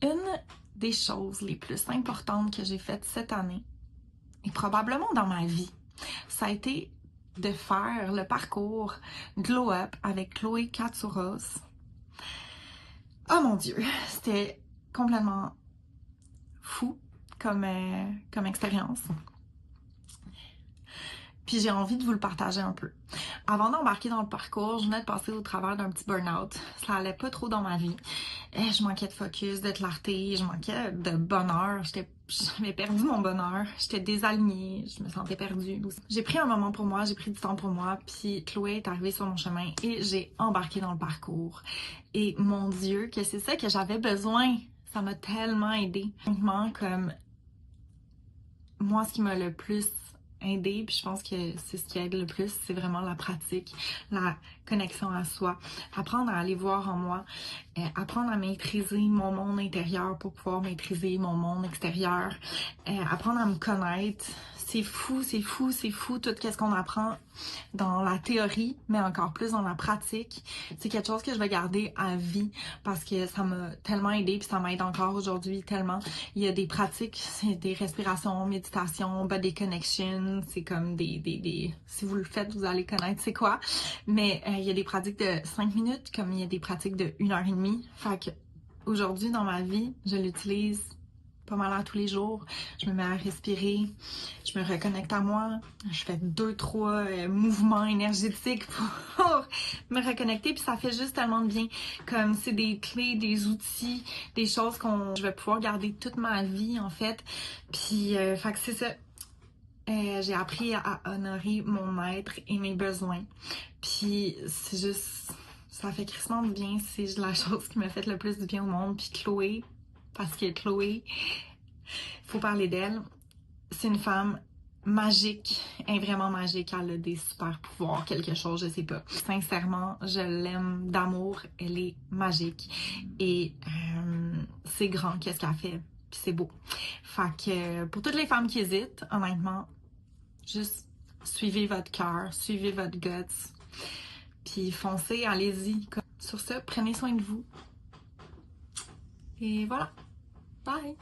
Une des choses les plus importantes que j'ai faites cette année, et probablement dans ma vie, ça a été de faire le parcours Glow Up avec Chloé Katsouros. Oh mon Dieu, c'était complètement fou comme expérience. Puis j'ai envie de vous le partager un peu. Avant d'embarquer dans le parcours, je venais de passer au travers d'un petit burn-out. Ça allait pas trop dans ma vie. Je manquais de focus, de clarté, je manquais de bonheur. J'avais perdu mon bonheur. J'étais désalignée, je me sentais perdue. J'ai pris un moment pour moi, j'ai pris du temps pour moi, puis Chloé est arrivée sur mon chemin et j'ai embarqué dans le parcours. Et mon Dieu, que c'est ça que j'avais besoin. Ça m'a tellement aidée. Comme moi, ce qui m'a le plus aidé, puis je pense que c'est ce qui aide le plus, c'est vraiment la pratique, la connexion à soi, apprendre à aller voir en moi, apprendre à maîtriser mon monde intérieur pour pouvoir maîtriser mon monde extérieur, apprendre à me connaître. C'est fou, c'est fou, c'est fou tout ce qu'on apprend dans la théorie, mais encore plus dans la pratique. C'est quelque chose que je vais garder à vie parce que ça m'a tellement aidé puis ça m'aide encore aujourd'hui tellement. Il y a des pratiques, c'est des respirations, méditation, body connection, c'est comme si vous le faites, vous allez connaître c'est quoi. Mais il y a des pratiques de 5 minutes comme il y a des pratiques de 1 heure et demie. Fait que aujourd'hui dans ma vie, je l'utilise pas mal à tous les jours. Je me mets à respirer, je me reconnecte à moi, je fais 2-3 mouvements énergétiques pour me reconnecter, puis ça fait juste tellement de bien. Comme c'est des clés, des outils, des choses je vais pouvoir garder toute ma vie en fait. Puis fait que c'est ça. J'ai appris à honorer mon être et mes besoins. Puis c'est juste, ça fait crissement de bien. C'est la chose qui m'a fait le plus du bien au monde. Puis Chloé, parce que Chloé, faut parler d'elle, c'est une femme magique, elle est vraiment magique, elle a des super pouvoirs, quelque chose, je sais pas. Sincèrement, je l'aime d'amour, elle est magique et c'est grand qu'est-ce qu'elle fait, puis c'est beau. Fait que pour toutes les femmes qui hésitent, honnêtement, juste suivez votre cœur, suivez votre guts, puis foncez, allez-y. Sur ce, prenez soin de vous. Et voilà, bye!